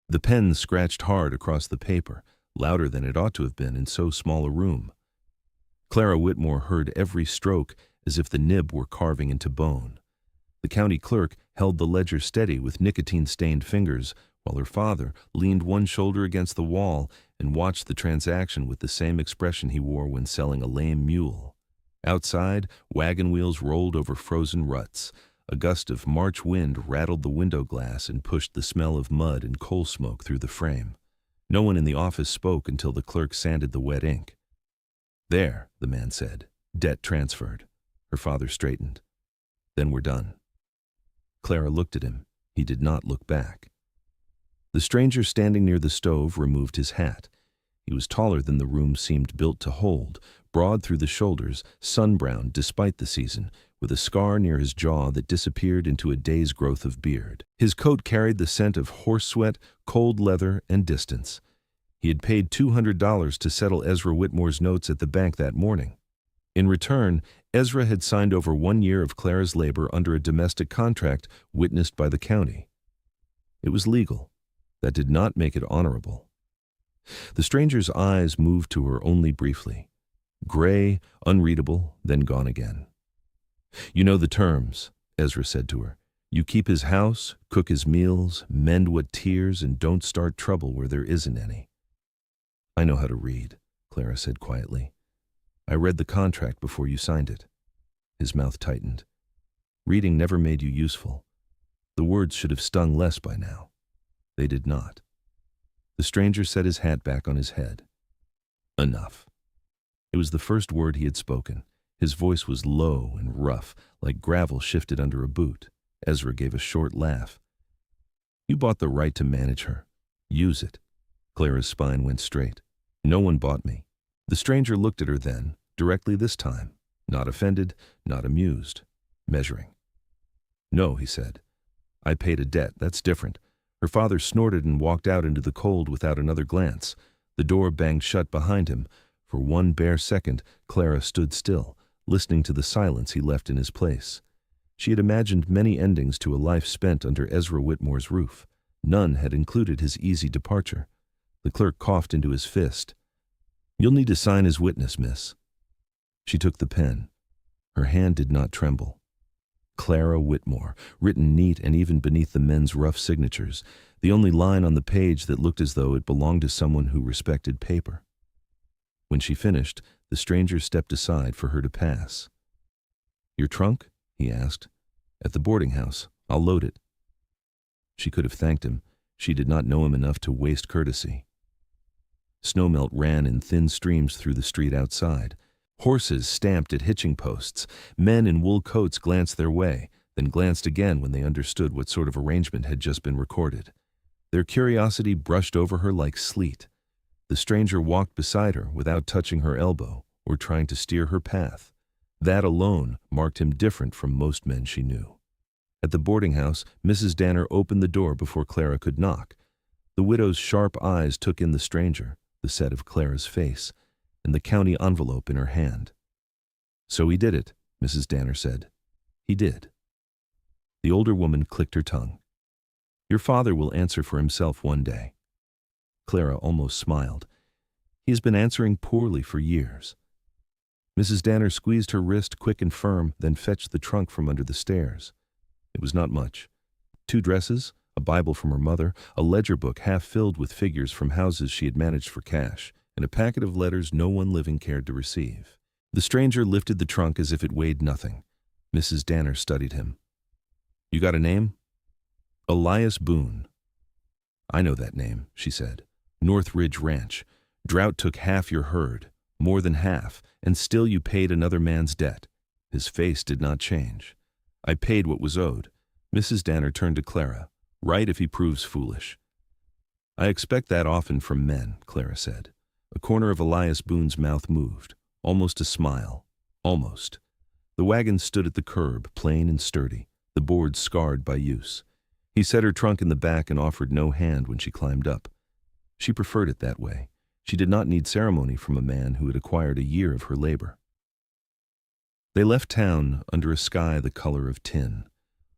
The pen scratched hard across the paper, louder than it ought to have been in so small a room. Clara Whitmore heard every stroke as if the nib were carving into bone. The county clerk held the ledger steady with nicotine-stained fingers, while her father leaned one shoulder against the wall and watched the transaction with the same expression he wore when selling a lame mule. Outside, wagon wheels rolled over frozen ruts. A gust of March wind rattled the window glass and pushed the smell of mud and coal smoke through the frame. No one in the office spoke until the clerk sanded the wet ink. "There," the man said. "Debt transferred." Her father straightened. "Then we're done." Clara looked at him. He did not look back. The stranger standing near the stove removed his hat. He was taller than the room seemed built to hold, broad through the shoulders, sun-browned despite the season, with a scar near his jaw that disappeared into a day's growth of beard. His coat carried the scent of horse sweat, cold leather, and distance. He had paid $200 to settle Ezra Whitmore's notes at the bank that morning. In return, Ezra had signed over 1 year of Clara's labor under a domestic contract witnessed by the county. It was legal. That did not make it honorable. The stranger's eyes moved to her only briefly. Gray, unreadable, then gone again. "You know the terms," Ezra said to her. "You keep his house, cook his meals, mend what tears, and don't start trouble where there isn't any." "I know how to read," Clara said quietly. "I read the contract before you signed it." His mouth tightened. "Reading never made you useful. The words should have stung less by now. They did not." The stranger set his hat back on his head. "Enough." It was the first word he had spoken. His voice was low and rough, like gravel shifted under a boot. Ezra gave a short laugh. "You bought the right to manage her. Use it." Clara's spine went straight. "No one bought me." The stranger looked at her then, directly this time, not offended, not amused, measuring. "No," he said. "I paid a debt, that's different." Her father snorted and walked out into the cold without another glance. The door banged shut behind him. For one bare second, Clara stood still, listening to the silence he left in his place. She had imagined many endings to a life spent under Ezra Whitmore's roof. None had included his easy departure. The clerk coughed into his fist. "You'll need to sign as witness, miss." She took the pen. Her hand did not tremble. Clara Whitmore, written neat and even beneath the men's rough signatures, the only line on the page that looked as though it belonged to someone who respected paper. When she finished, the stranger stepped aside for her to pass. "Your trunk?" he asked. "At the boarding house. I'll load it." She could have thanked him. She did not know him enough to waste courtesy. Snowmelt ran in thin streams through the street outside. Horses stamped at hitching posts. Men in wool coats glanced their way, then glanced again when they understood what sort of arrangement had just been recorded. Their curiosity brushed over her like sleet. The stranger walked beside her without touching her elbow or trying to steer her path. That alone marked him different from most men she knew. At the boarding house, Mrs. Danner opened the door before Clara could knock. The widow's sharp eyes took in the stranger, the set of Clara's face, and the county envelope in her hand. "So he did it," Mrs. Danner said. "He did." The older woman clicked her tongue. "Your father will answer for himself one day." Clara almost smiled. "He has been answering poorly for years." Mrs. Danner squeezed her wrist quick and firm, then fetched the trunk from under the stairs. It was not much. 2 dresses, a Bible from her mother, a ledger book half filled with figures from houses she had managed for cash, and a packet of letters no one living cared to receive. The stranger lifted the trunk as if it weighed nothing. Mrs. Danner studied him. "You got a name?" "Elias Boone." "I know that name," she said. "North Ridge Ranch. Drought took half your herd, more than half, and still you paid another man's debt." His face did not change. "I paid what was owed." Mrs. Danner turned to Clara. "Right if he proves foolish." "I expect that often from men," Clara said. A corner of Elias Boone's mouth moved. Almost a smile. Almost. The wagon stood at the curb, plain and sturdy, the boards scarred by use. He set her trunk in the back and offered no hand when she climbed up. She preferred it that way. She did not need ceremony from a man who had acquired a year of her labor. They left town under a sky the color of tin.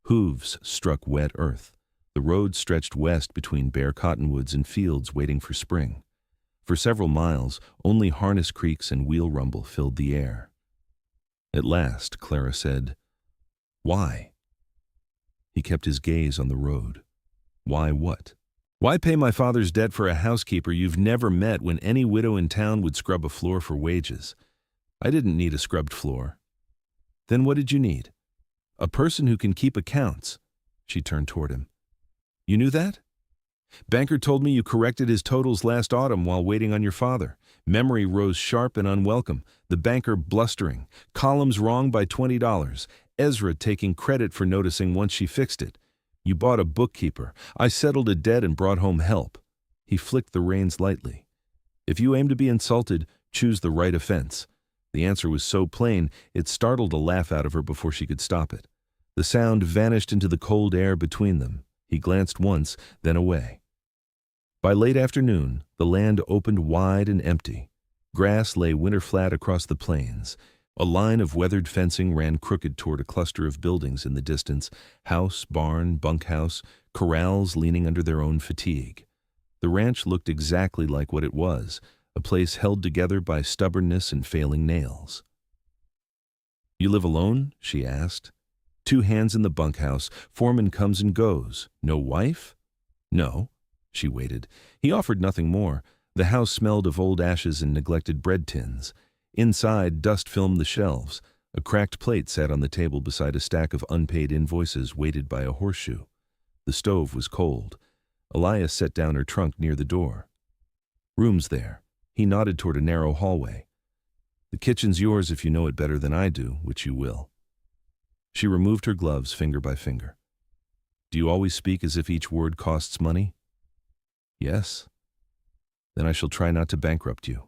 Hooves struck wet earth. The road stretched west between bare cottonwoods and fields waiting for spring. For several miles, only harness creaks and wheel rumble filled the air. At last, Clara said, "Why?" He kept his gaze on the road. Why what? Why pay my father's debt for a housekeeper you've never met when any widow in town would scrub a floor for wages? I didn't need a scrubbed floor. Then what did you need? A person who can keep accounts. She turned toward him. You knew that? Banker told me you corrected his totals last autumn while waiting on your father. Memory rose sharp and unwelcome. The banker blustering. Columns wrong by $20. Ezra taking credit for noticing once she fixed it. You bought a bookkeeper. I settled a debt and brought home help. He flicked the reins lightly. If you aim to be insulted, choose the right offense. The answer was so plain, it startled a laugh out of her before she could stop it. The sound vanished into the cold air between them. He glanced once, then away. By late afternoon, the land opened wide and empty. Grass lay winter-flat across the plains. A line of weathered fencing ran crooked toward a cluster of buildings in the distance, house, barn, bunkhouse, corrals leaning under their own fatigue. The ranch looked exactly like what it was, a place held together by stubbornness and failing nails. You live alone? She asked. 2 hands in the bunkhouse. Foreman comes and goes. No wife? No. She waited. He offered nothing more. The house smelled of old ashes and neglected bread tins. Inside, dust filmed the shelves. A cracked plate sat on the table beside a stack of unpaid invoices weighted by a horseshoe. The stove was cold. Elias set down her trunk near the door. Room's there. He nodded toward a narrow hallway. The kitchen's yours if you know it better than I do, which you will. She removed her gloves finger by finger. Do you always speak as if each word costs money? Yes. Then I shall try not to bankrupt you.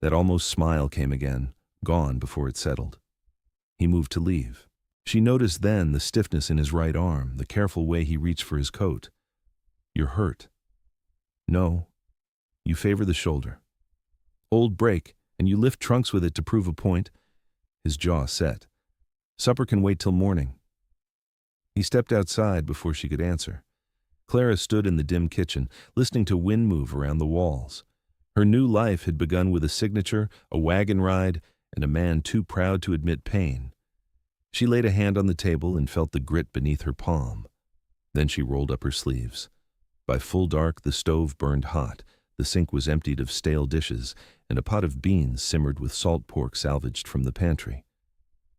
That almost smile came again, gone before it settled. He moved to leave. She noticed then the stiffness in his right arm, the careful way he reached for his coat. You're hurt. No. You favor the shoulder. Old break, and you lift trunks with it to prove a point. His jaw set. Supper can wait till morning. He stepped outside before she could answer. Clara stood in the dim kitchen, listening to wind move around the walls. Her new life had begun with a signature, a wagon ride, and a man too proud to admit pain. She laid a hand on the table and felt the grit beneath her palm. Then she rolled up her sleeves. By full dark, the stove burned hot, the sink was emptied of stale dishes, and a pot of beans simmered with salt pork salvaged from the pantry.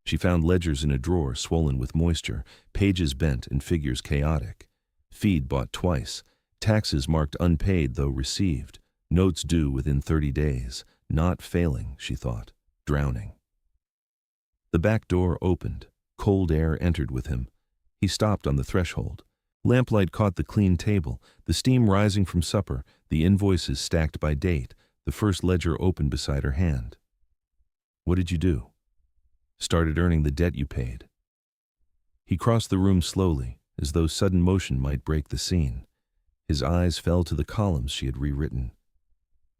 She found ledgers in a drawer swollen with moisture, pages bent and figures chaotic. Feed bought twice, taxes marked unpaid though received, notes due within 30 days, not failing, she thought, drowning. The back door opened. Cold air entered with him. He stopped on the threshold. Lamplight caught the clean table, the steam rising from supper, the invoices stacked by date, the first ledger open beside her hand. What did you do? Started earning the debt you paid. He crossed the room slowly, as though sudden motion might break the scene. His eyes fell to the columns she had rewritten.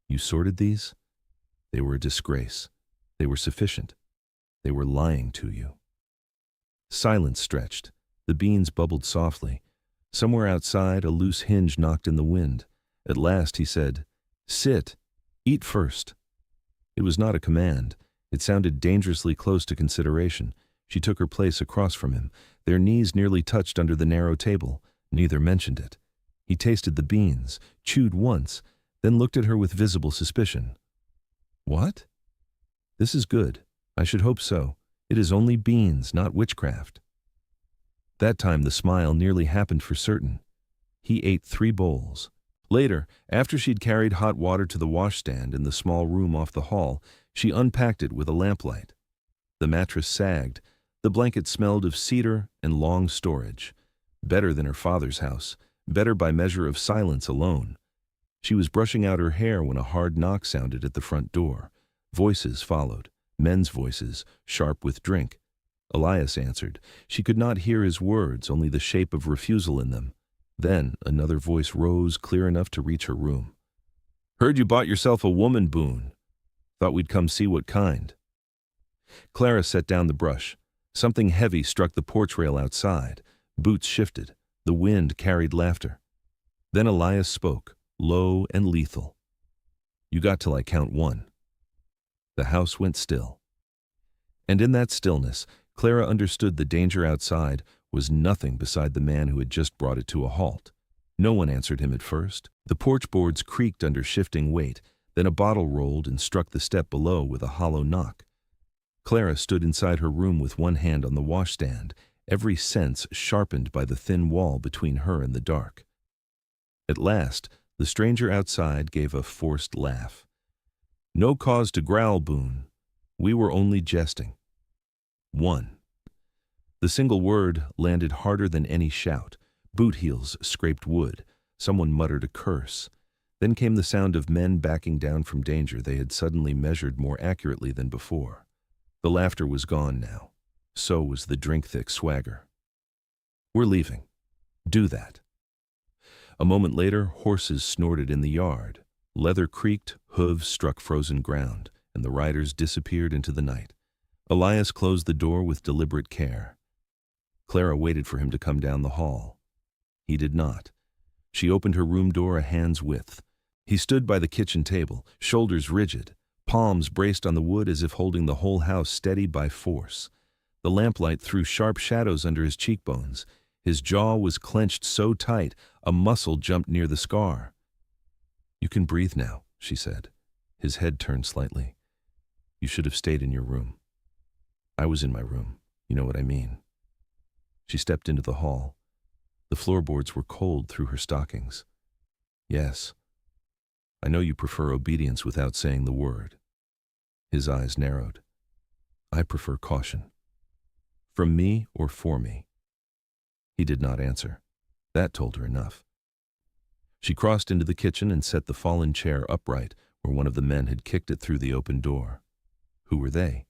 You sorted these? They were a disgrace. They were sufficient. They were lying to you. Silence stretched. The beans bubbled softly. Somewhere outside, a loose hinge knocked in the wind. At last he said, Sit. Eat first. It was not a command. It sounded dangerously close to consideration. She took her place across from him. Their knees nearly touched under the narrow table. Neither mentioned it. He tasted the beans, chewed once, then looked at her with visible suspicion. What? This is good. I should hope so. It is only beans, not witchcraft. That time the smile nearly happened for certain. He ate 3 bowls. Later, after she'd carried hot water to the washstand in the small room off the hall, she unpacked it with a lamplight. The mattress sagged. The blanket smelled of cedar and long storage. Better than her father's house. Better by measure of silence alone. She was brushing out her hair when a hard knock sounded at the front door. Voices followed. Men's voices, sharp with drink. Elias answered. She could not hear his words, only the shape of refusal in them. Then another voice rose clear enough to reach her room. Heard you bought yourself a woman boon. Thought we'd come see what kind. Clara set down the brush. Something heavy struck the porch rail outside. Boots shifted. The wind carried laughter. Then Elias spoke, low and lethal. "You got till I count 1. The house went still. And in that stillness, Clara understood the danger outside was nothing beside the man who had just brought it to a halt. No one answered him at first. The porch boards creaked under shifting weight, then a bottle rolled and struck the step below with a hollow knock. Clara stood inside her room with one hand on the washstand, every sense sharpened by the thin wall between her and the dark. At last, the stranger outside gave a forced laugh. "No cause to growl, Boone. We were only jesting." 1. The single word landed harder than any shout. Boot heels scraped wood. Someone muttered a curse. Then came the sound of men backing down from danger they had suddenly measured more accurately than before. The laughter was gone now. So was the drink-thick swagger. "We're leaving. Do that." A moment later, horses snorted in the yard. Leather creaked, hooves struck frozen ground, and the riders disappeared into the night. Elias closed the door with deliberate care. Clara waited for him to come down the hall. He did not. She opened her room door a hand's width. He stood by the kitchen table, shoulders rigid, palms braced on the wood as if holding the whole house steady by force. The lamplight threw sharp shadows under his cheekbones. His jaw was clenched so tight, a muscle jumped near the scar. "You can breathe now," she said. His head turned slightly. "You should have stayed in your room." "I was in my room. You know what I mean." She stepped into the hall. The floorboards were cold through her stockings. "Yes. I know you prefer obedience without saying the word." His eyes narrowed. "I prefer caution." "From me or for me?" He did not answer. That told her enough. She crossed into the kitchen and set the fallen chair upright where one of the men had kicked it through the open door. Who were they?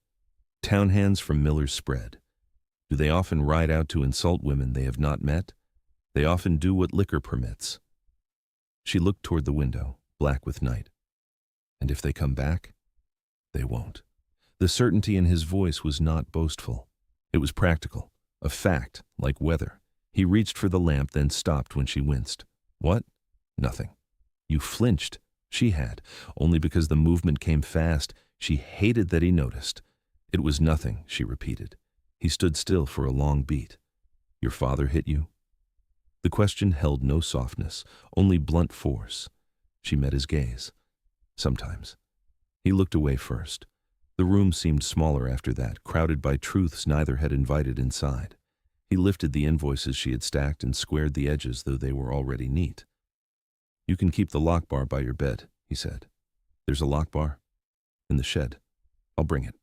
Town hands from Miller's Spread. Do they often ride out to insult women they have not met? They often do what liquor permits. She looked toward the window, black with night. And if they come back? They won't. The certainty in his voice was not boastful. It was practical, a fact, like weather. He reached for the lamp, then stopped when she winced. "What?" "Nothing." "You flinched." She had, only because the movement came fast. She hated that he noticed. "It was nothing," she repeated. He stood still for a long beat. "Your father hit you?" The question held no softness, only blunt force. She met his gaze. "Sometimes." He looked away first. The room seemed smaller after that, crowded by truths neither had invited inside. He lifted the invoices she had stacked and squared the edges, though they were already neat. "You can keep the lock bar by your bed," he said. "There's a lock bar?" "In the shed. I'll bring it."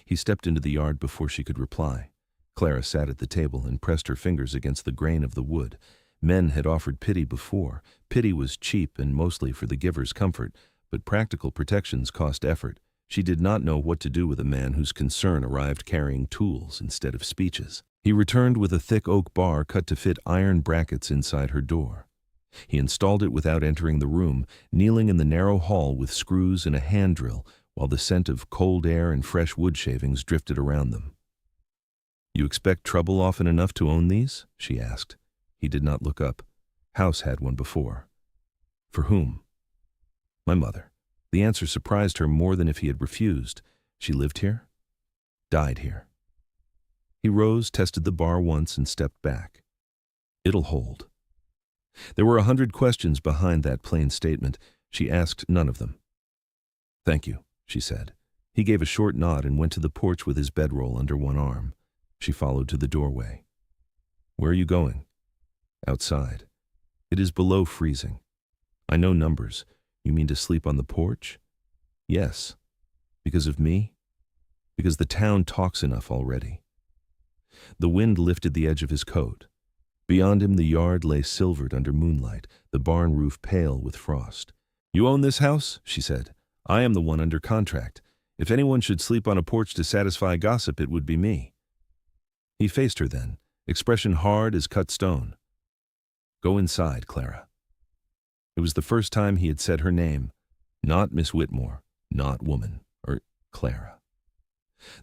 He stepped into the yard before she could reply. Clara sat at the table and pressed her fingers against the grain of the wood. Men had offered pity before. Pity was cheap and mostly for the giver's comfort, but practical protections cost effort. She did not know what to do with a man whose concern arrived carrying tools instead of speeches. He returned with a thick oak bar cut to fit iron brackets inside her door. He installed it without entering the room, kneeling in the narrow hall with screws and a hand drill, while the scent of cold air and fresh wood shavings drifted around them. "You expect trouble often enough to own these?" she asked. He did not look up. "House had one before." "For whom?" "My mother." The answer surprised her more than if he had refused. "She lived here?" "Died here." He rose, tested the bar once, and stepped back. "It'll hold." There were 100 questions behind that plain statement. She asked none of them. "Thank you," she said. He gave a short nod and went to the porch with his bedroll under one arm. She followed to the doorway. "Where are you going?" "Outside. It is below freezing." "I know numbers. You mean to sleep on the porch?" "Yes." "Because of me?" "Because the town talks enough already." The wind lifted the edge of his coat. Beyond him the yard lay silvered under moonlight, the barn roof pale with frost. "You own this house?" she said. "I am the one under contract. If anyone should sleep on a porch to satisfy gossip, it would be me." He faced her then, expression hard as cut stone. "Go inside, Clara." It was the first time he had said her name, not Miss Whitmore, not woman, or Clara.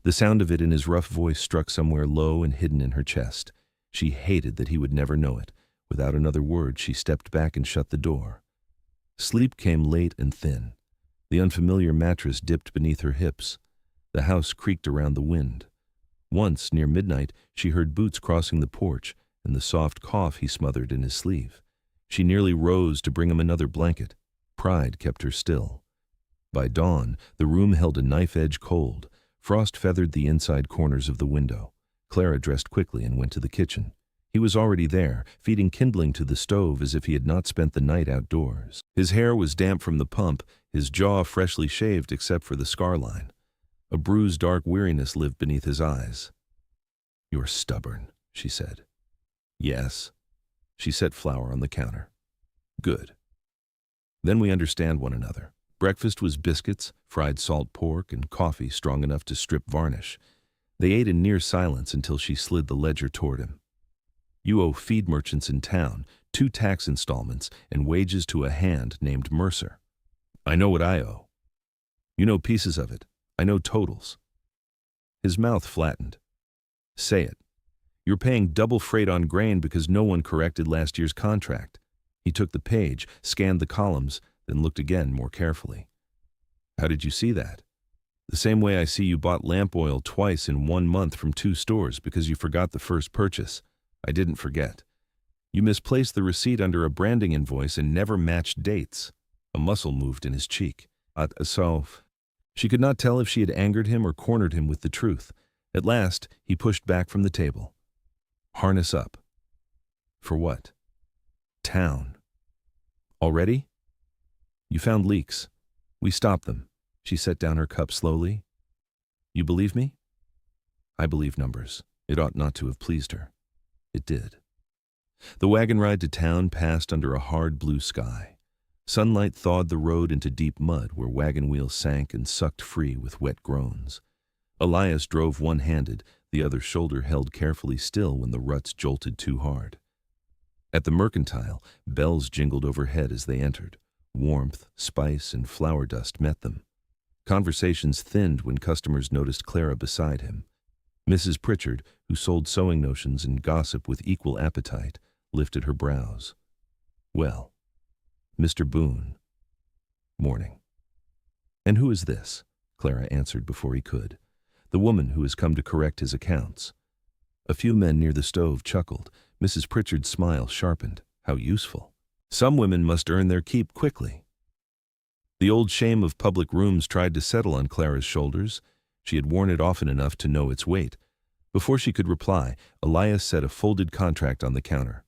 The sound of it in his rough voice struck somewhere low and hidden in her chest. She hated that he would never know it. Without another word, she stepped back and shut the door. Sleep came late and thin. The unfamiliar mattress dipped beneath her hips. The house creaked around the wind. Once, near midnight, she heard boots crossing the porch and the soft cough he smothered in his sleeve. She nearly rose to bring him another blanket. Pride kept her still. By dawn, the room held a knife-edge cold. Frost feathered the inside corners of the window. Clara dressed quickly and went to the kitchen. He was already there, feeding kindling to the stove as if he had not spent the night outdoors. His hair was damp from the pump, his jaw freshly shaved except for the scar line. A bruised, dark weariness lived beneath his eyes. "You're stubborn," she said. "Yes." She set flour on the counter. "Good. Then we understand one another." Breakfast was biscuits, fried salt pork, and coffee strong enough to strip varnish. They ate in near silence until she slid the ledger toward him. "You owe feed merchants in town 2 tax installments and wages to a hand named Mercer. I know what I owe. You know pieces of it. I know totals." His mouth flattened. "Say it. You're paying double freight on grain because no one corrected last year's contract." He took the page, scanned the columns, then looked again more carefully. "How did you see that?" "The same way I see you bought lamp oil twice in 1 month from 2 stores because you forgot the first purchase. I didn't forget. You misplaced the receipt under a branding invoice and never matched dates." A muscle moved in his cheek. So she could not tell if she had angered him or cornered him with the truth. At last, he pushed back from the table. "Harness up." "For what?" "Town." "Already?" "You found leaks. We stopped them." She set down her cup slowly. "You believe me?" I believe numbers. It ought not to have pleased her. It did. The wagon ride to town passed under a hard blue sky. Sunlight thawed the road into deep mud where wagon wheels sank and sucked free with wet groans. Elias drove one-handed, the other shoulder held carefully still when the ruts jolted too hard. At the mercantile, bells jingled overhead as they entered. Warmth, spice, and flour dust met them. Conversations thinned when customers noticed Clara beside him. Mrs. Pritchard, who sold sewing notions and gossip with equal appetite, lifted her brows. "Well, Mr. Boone." "Morning." "And who is this?" Clara answered before he could. "The woman who has come to correct his accounts." A few men near the stove chuckled. Mrs. Pritchard's smile sharpened. How useful. Some women must earn their keep quickly. The old shame of public rooms tried to settle on Clara's shoulders. She had worn it often enough to know its weight. Before she could reply, Elias set a folded contract on the counter.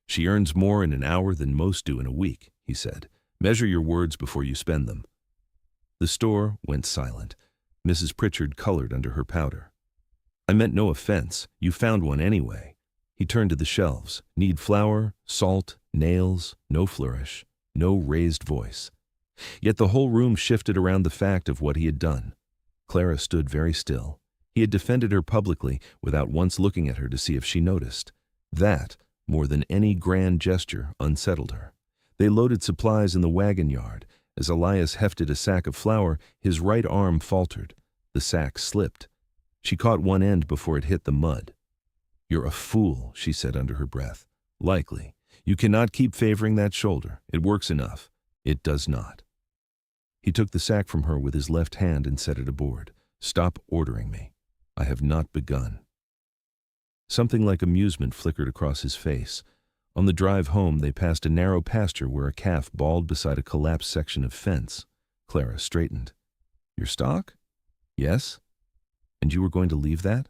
"She earns more in an hour than most do in a week," he said. "Measure your words before you spend them." The store went silent. Mrs. Pritchard colored under her powder. "I meant no offense. You found one anyway." He turned to the shelves. Need flour, salt, nails, no flourish, no raised voice. Yet the whole room shifted around the fact of what he had done. Clara stood very still. He had defended her publicly without once looking at her to see if she noticed. That, more than any grand gesture, unsettled her. They loaded supplies in the wagon yard. As Elias hefted a sack of flour, his right arm faltered. The sack slipped. She caught one end before it hit the mud. "You're a fool," she said under her breath. "Likely. You cannot keep favoring that shoulder. It works enough." "It does not." He took the sack from her with his left hand and set it aboard. "Stop ordering me. I have not begun." Something like amusement flickered across his face. On the drive home, they passed a narrow pasture where a calf bawled beside a collapsed section of fence. Clara straightened. "Your stock?" "Yes." "And you were going to leave that?"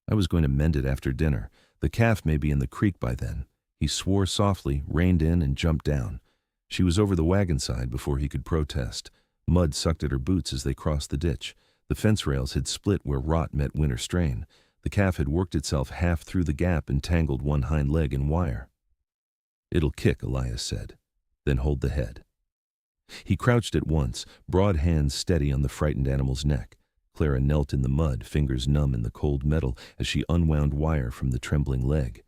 "I was going to mend it after dinner. The calf may be in the creek by then." He swore softly, reined in, and jumped down. She was over the wagon side before he could protest. Mud sucked at her boots as they crossed the ditch. The fence rails had split where rot met winter strain. The calf had worked itself half through the gap and tangled one hind leg in wire. "It'll kick," Elias said. "Then hold the head." He crouched at once, broad hands steady on the frightened animal's neck. Clara knelt in the mud, fingers numb in the cold metal as she unwound wire from the trembling leg.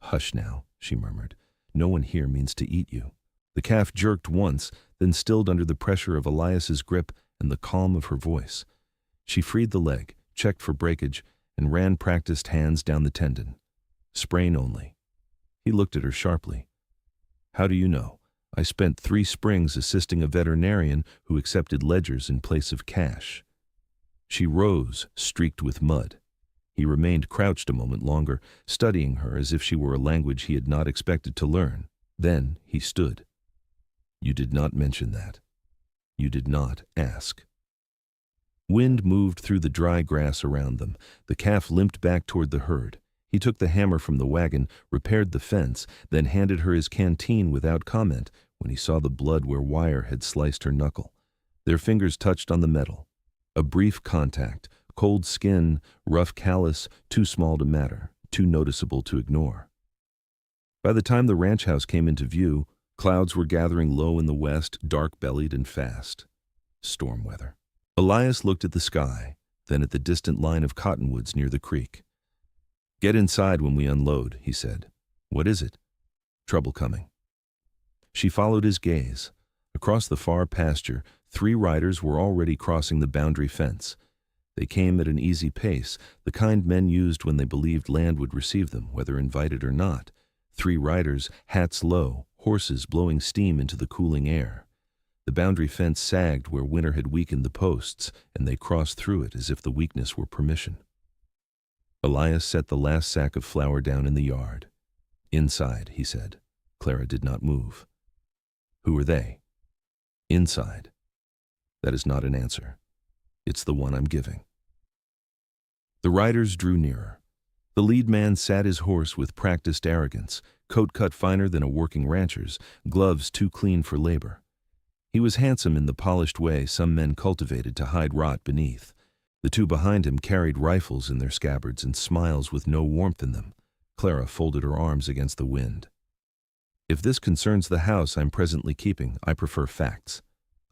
"Hush now," she murmured. "No one here means to eat you." The calf jerked once, then stilled under the pressure of Elias's grip and the calm of her voice. She freed the leg, checked for breakage, and ran practiced hands down the tendon. Sprain only. He looked at her sharply. How do you know? I spent 3 springs assisting a veterinarian who accepted ledgers in place of cash. She rose, streaked with mud. He remained crouched a moment longer, studying her as if she were a language he had not expected to learn. Then he stood. You did not mention that. You did not ask. Wind moved through the dry grass around them. The calf limped back toward the herd. He took the hammer from the wagon, repaired the fence, then handed her his canteen without comment when he saw the blood where wire had sliced her knuckle. Their fingers touched on the metal. A brief contact, cold skin, rough callus, too small to matter, too noticeable to ignore. By the time the ranch house came into view, clouds were gathering low in the west, dark-bellied and fast. Storm weather. Elias looked at the sky, then at the distant line of cottonwoods near the creek. Get inside when we unload, he said. What is it? Trouble coming. She followed his gaze. Across the far pasture, 3 riders were already crossing the boundary fence. They came at an easy pace, the kind men used when they believed land would receive them, whether invited or not. 3 riders, hats low, horses blowing steam into the cooling air. The boundary fence sagged where winter had weakened the posts, and they crossed through it as if the weakness were permission. Elias set the last sack of flour down in the yard. Inside, he said. Clara did not move. Who are they? Inside. That is not an answer. It's the one I'm giving. The riders drew nearer. The lead man sat his horse with practiced arrogance, coat cut finer than a working rancher's, gloves too clean for labor. He was handsome in the polished way some men cultivated to hide rot beneath. The 2 behind him carried rifles in their scabbards and smiles with no warmth in them. Clara folded her arms against the wind. If this concerns the house I'm presently keeping, I prefer facts.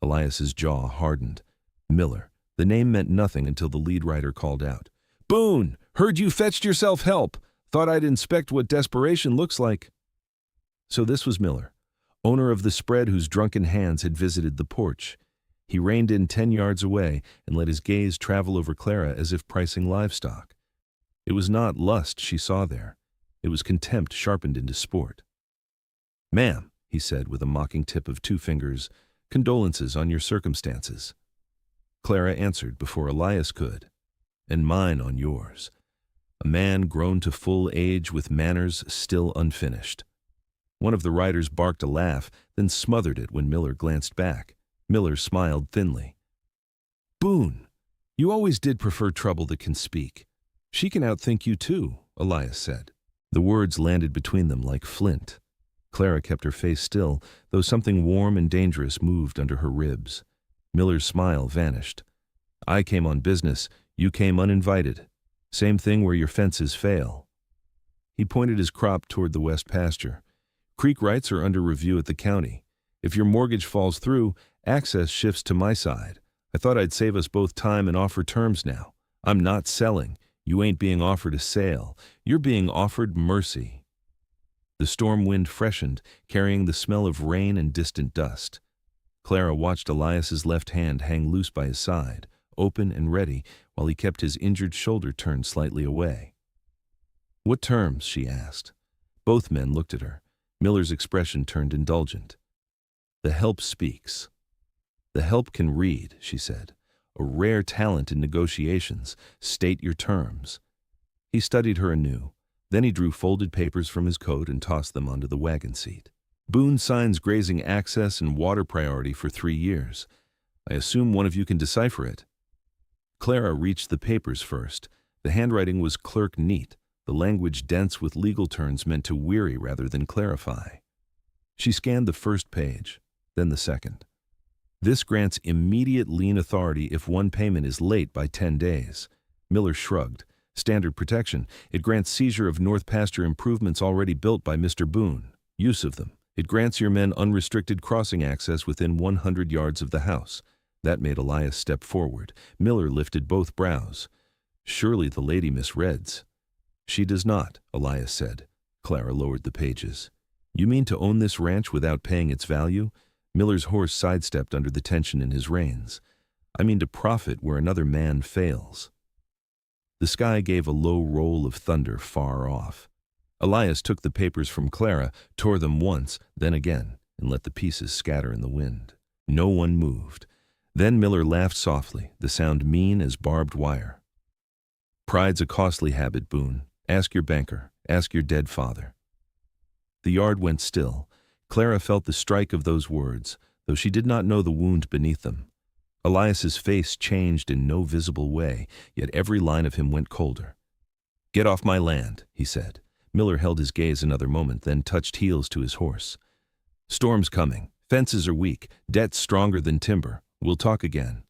Elias's jaw hardened. Miller. The name meant nothing until the lead rider called out. Boone! Heard you fetched yourself help. Thought I'd inspect what desperation looks like. So this was Miller, owner of the spread whose drunken hands had visited the porch. He reined in 10 yards away and let his gaze travel over Clara as if pricing livestock. It was not lust she saw there. It was contempt sharpened into sport. Ma'am, he said with a mocking tip of 2 fingers, condolences on your circumstances. Clara answered before Elias could. And mine on yours. A man grown to full age with manners still unfinished. One of the riders barked a laugh, then smothered it when Miller glanced back. Miller smiled thinly. Boone, you always did prefer trouble that can speak. She can outthink you too, Elias said. The words landed between them like flint. Clara kept her face still, though something warm and dangerous moved under her ribs. Miller's smile vanished. I came on business, you came uninvited. Same thing where your fences fail. He pointed his crop toward the west pasture. Creek rights are under review at the county. If your mortgage falls through, access shifts to my side. I thought I'd save us both time and offer terms now. I'm not selling. You ain't being offered a sale. You're being offered mercy. The storm wind freshened, carrying the smell of rain and distant dust. Clara watched Elias's left hand hang loose by his side, open and ready, while he kept his injured shoulder turned slightly away. What terms? She asked. Both men looked at her. Miller's expression turned indulgent. The help speaks. The help can read, she said. A rare talent in negotiations. State your terms. He studied her anew. Then he drew folded papers from his coat and tossed them onto the wagon seat. Boone signs grazing access and water priority for 3 years. I assume one of you can decipher it. Clara reached the papers first. The handwriting was clerk neat, the language dense with legal terms meant to weary rather than clarify. She scanned the first page, then the second. This grants immediate lien authority if one payment is late by 10 days. Miller shrugged. Standard protection. It grants seizure of north pasture improvements already built by Mr. Boone. Use of them. It grants your men unrestricted crossing access within 100 yards of the house. That made Elias step forward. Miller lifted both brows. Surely the lady misreads. She does not, Elias said. Clara lowered the pages. You mean to own this ranch without paying its value? Miller's horse sidestepped under the tension in his reins. I mean to profit where another man fails. The sky gave a low roll of thunder far off. Elias took the papers from Clara, tore them once, then again, and let the pieces scatter in the wind. No one moved. Then Miller laughed softly, the sound mean as barbed wire. "Pride's a costly habit, Boone. Ask your banker. Ask your dead father." The yard went still. Clara felt the strike of those words, though she did not know the wound beneath them. Elias's face changed in no visible way, yet every line of him went colder. "Get off my land," he said. Miller held his gaze another moment, then touched heels to his horse. "Storm's coming. Fences are weak. Debt's stronger than timber. We'll talk again."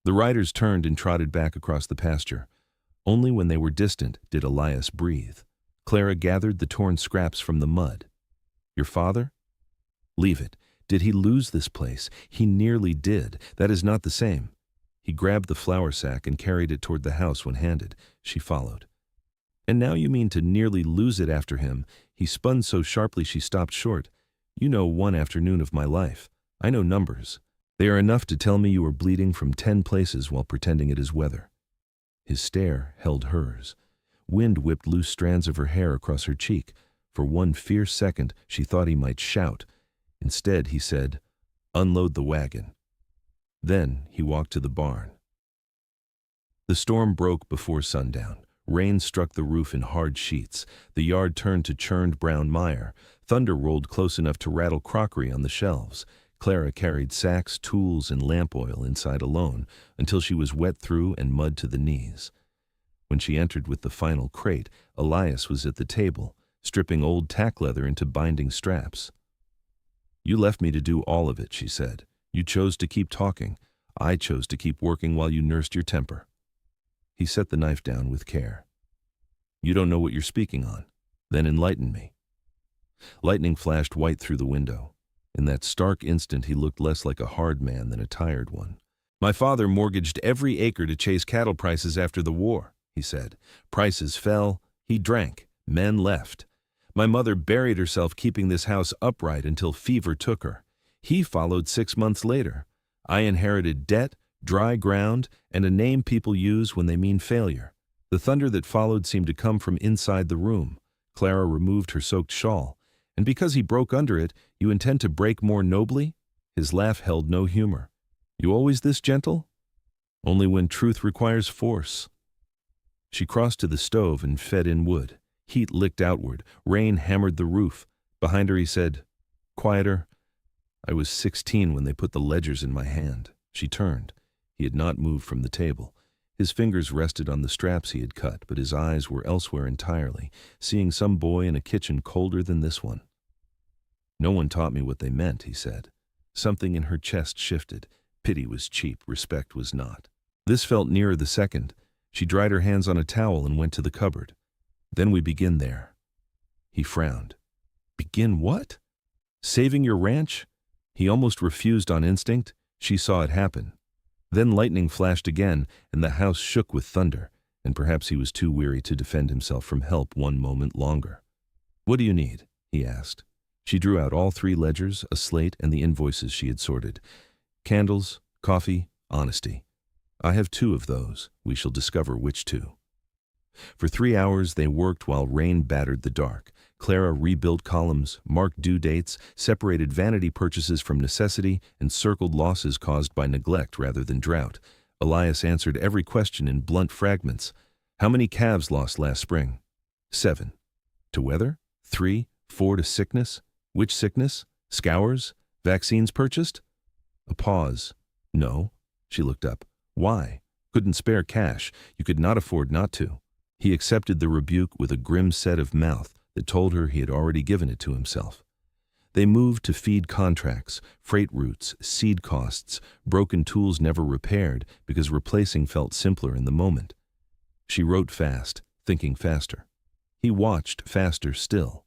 The riders turned and trotted back across the pasture. Only when they were distant did Elias breathe. Clara gathered the torn scraps from the mud. "Your father?" "Leave it. Did he lose this place? He nearly did. That is not the same." He grabbed the flour sack and carried it toward the house when handed. She followed. "And now you mean to nearly lose it after him?" He spun so sharply she stopped short. "You know one afternoon of my life. I know numbers. They are enough to tell me you were bleeding from 10 places while pretending it is weather." His stare held hers. Wind whipped loose strands of her hair across her cheek. For one fierce second, she thought he might shout. Instead, he said, "Unload the wagon." Then he walked to the barn. The storm broke before sundown. Rain struck the roof in hard sheets. The yard turned to churned brown mire. Thunder rolled close enough to rattle crockery on the shelves. Clara carried sacks, tools, and lamp oil inside alone, until she was wet through and mud to the knees. When she entered with the final crate, Elias was at the table, stripping old tack leather into binding straps. "You left me to do all of it," she said. "You chose to keep talking. I chose to keep working while you nursed your temper." He set the knife down with care. "You don't know what you're speaking on. Then enlighten me." Lightning flashed white through the window. In that stark instant he looked less like a hard man than a tired one. "My father mortgaged every acre to chase cattle prices after the war," he said. "Prices fell. He drank. Men left. My mother buried herself keeping this house upright until fever took her. He followed 6 months later. I inherited debt, dry ground, and a name people use when they mean failure." The thunder that followed seemed to come from inside the room. Clara removed her soaked shawl. "And because he broke under it, you intend to break more nobly?" His laugh held no humor. "You always this gentle?" "Only when truth requires force." She crossed to the stove and fed in wood. Heat licked outward. Rain hammered the roof. Behind her he said, "Quieter." "I was 16 when they put the ledgers in my hand." She turned. He had not moved from the table. His fingers rested on the straps he had cut, but his eyes were elsewhere entirely, seeing some boy in a kitchen colder than this one. "No one taught me what they meant," he said. Something in her chest shifted. Pity was cheap, respect was not. This felt nearer the second. She dried her hands on a towel and went to the cupboard. "Then we begin there." He frowned. "Begin what?" "Saving your ranch?" He almost refused on instinct. She saw it happen. Then lightning flashed again, and the house shook with thunder, and perhaps he was too weary to defend himself from help one moment longer. "What do you need?" he asked. She drew out all 3 ledgers, a slate, and the invoices she had sorted. "Candles, coffee, honesty. I have 2 of those. We shall discover which 2. For 3 hours they worked while rain battered the dark. Clara rebuilt columns, marked due dates, separated vanity purchases from necessity, and circled losses caused by neglect rather than drought. Elias answered every question in blunt fragments. "How many calves lost last spring?" 7. "To weather?" 3, 4 to sickness. "Which sickness? Scours? Vaccines purchased?" A pause. "No." She looked up. "Why?" "Couldn't spare cash. You could not afford not to." He accepted the rebuke with a grim set of mouth that told her he had already given it to himself. They moved to feed contracts, freight routes, seed costs, broken tools never repaired because replacing felt simpler in the moment. She wrote fast, thinking faster. He watched, faster still.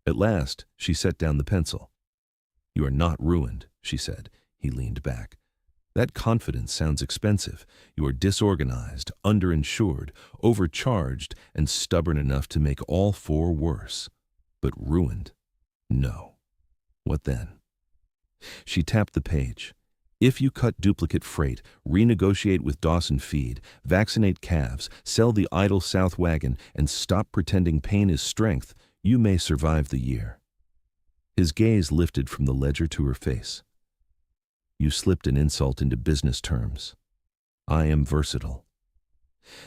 At last, she set down the pencil. "You are not ruined," she said. He leaned back. "That confidence sounds expensive. You are disorganized, underinsured, overcharged, and stubborn enough to make all 4 worse. But ruined? No. What then?" She tapped the page. If you cut duplicate freight, renegotiate with Dawson Feed, vaccinate calves, sell the idle South wagon, and stop pretending pain is strength, you may survive the year. His gaze lifted from the ledger to her face. You slipped an insult into business terms. I am versatile.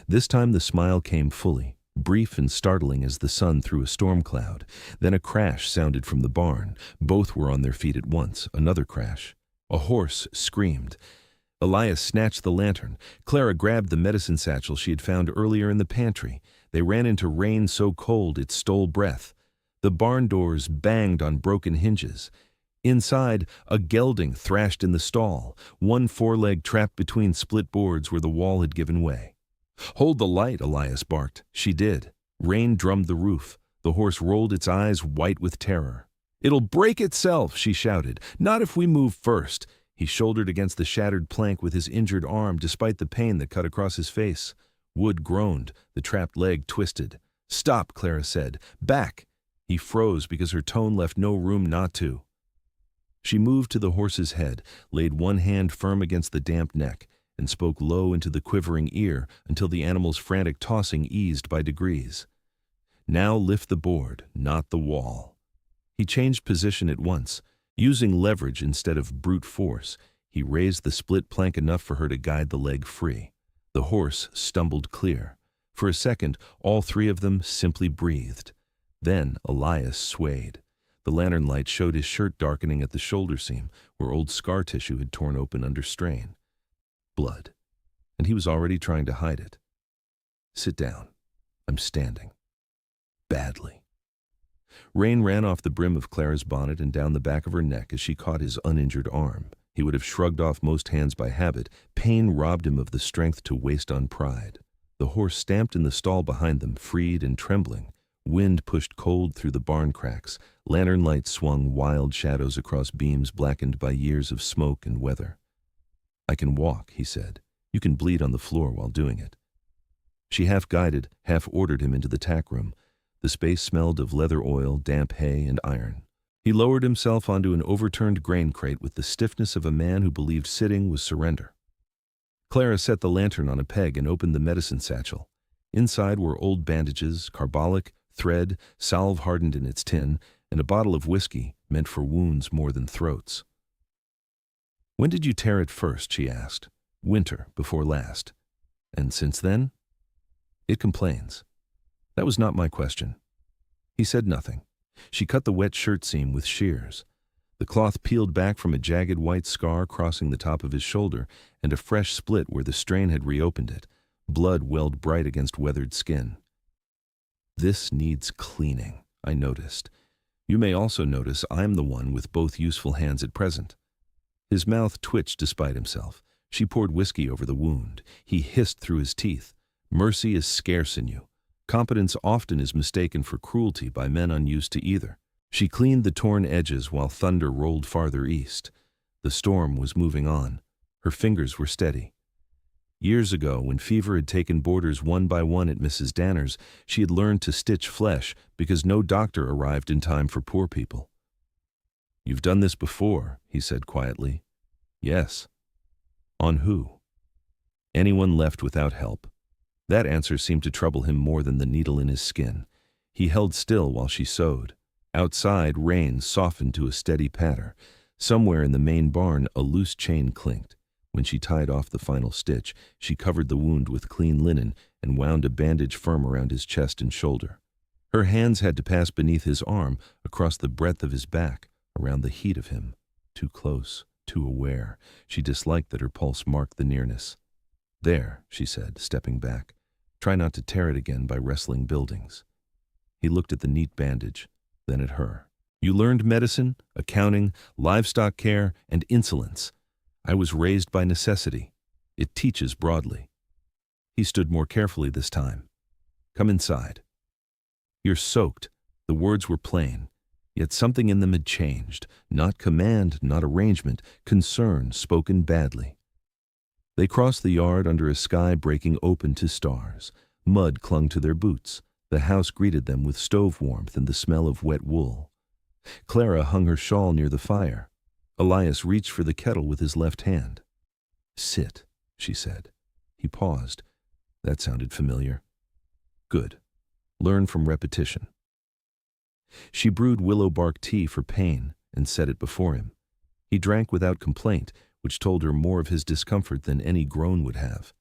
This time the smile came fully, brief and startling as the sun through a storm cloud. Then a crash sounded from the barn. Both were on their feet at once. Another crash. A horse screamed. Elias snatched the lantern. Clara grabbed the medicine satchel she had found earlier in the pantry. They ran into rain so cold it stole breath. The barn doors banged on broken hinges. Inside, a gelding thrashed in the stall, one foreleg trapped between split boards where the wall had given way. "Hold the light," Elias barked. She did. Rain drummed the roof. The horse rolled its eyes white with terror. "It'll break itself," she shouted. "Not if we move first." He shouldered against the shattered plank with his injured arm despite the pain that cut across his face. Wood groaned. The trapped leg twisted. "Stop," Clara said. "Back." He froze because her tone left no room not to. She moved to the horse's head, laid one hand firm against the damp neck, and spoke low into the quivering ear until the animal's frantic tossing eased by degrees. "Now lift the board, not the wall." He changed position at once. Using leverage instead of brute force, he raised the split plank enough for her to guide the leg free. The horse stumbled clear. For a second, all three of them simply breathed. Then Elias swayed. The lantern light showed his shirt darkening at the shoulder seam, where old scar tissue had torn open under strain. Blood. And he was already trying to hide it. "Sit down. I'm standing." Badly. Rain ran off the brim of Clara's bonnet and down the back of her neck as she caught his uninjured arm. He would have shrugged off most hands by habit. Pain robbed him of the strength to waste on pride. The horse stamped in the stall behind them, freed and trembling. Wind pushed cold through the barn cracks. Lantern light swung wild shadows across beams blackened by years of smoke and weather. "I can walk," he said. "You can bleed on the floor while doing it." She half-guided, half-ordered him into the tack room. The space smelled of leather oil, damp hay, and iron. He lowered himself onto an overturned grain crate with the stiffness of a man who believed sitting was surrender. Clara set the lantern on a peg and opened the medicine satchel. Inside were old bandages, carbolic, thread, salve hardened in its tin, and a bottle of whiskey meant for wounds more than throats. "When did you tear it first?" she asked. "Winter, before last." "And since then?" "It complains." "That was not my question." He said nothing. She cut the wet shirt seam with shears. The cloth peeled back from a jagged white scar crossing the top of his shoulder and a fresh split where the strain had reopened it. Blood welled bright against weathered skin. "This needs cleaning," I noticed. "You may also notice I'm the one with both useful hands at present." His mouth twitched despite himself. She poured whiskey over the wound. He hissed through his teeth. "Mercy is scarce in you. Competence often is mistaken for cruelty by men unused to either." She cleaned the torn edges while thunder rolled farther east. The storm was moving on. Her fingers were steady. Years ago, when fever had taken boarders one by one at Mrs. Danner's, she had learned to stitch flesh because no doctor arrived in time for poor people. "You've done this before," he said quietly. "Yes." "On who?" "Anyone left without help." That answer seemed to trouble him more than the needle in his skin. He held still while she sewed. Outside, rain softened to a steady patter. Somewhere in the main barn, a loose chain clinked. When she tied off the final stitch, she covered the wound with clean linen and wound a bandage firm around his chest and shoulder. Her hands had to pass beneath his arm, across the breadth of his back, around the heat of him. Too close, too aware. She disliked that her pulse marked the nearness. "There," she said, stepping back. "Try not to tear it again by wrestling buildings." He looked at the neat bandage, then at her. "You learned medicine, accounting, livestock care, and insolence. I was raised by necessity. It teaches broadly." He stood more carefully this time. "Come inside." "You're soaked." The words were plain, yet something in them had changed. Not command, not arrangement, concern spoken badly. They crossed the yard under a sky breaking open to stars. Mud clung to their boots. The house greeted them with stove warmth and the smell of wet wool. Clara hung her shawl near the fire. Elias reached for the kettle with his left hand. "Sit," she said. He paused. That sounded familiar. "Good. Learn from repetition." She brewed willow bark tea for pain and set it before him. He drank without complaint, which told her more of his discomfort than any groan would have.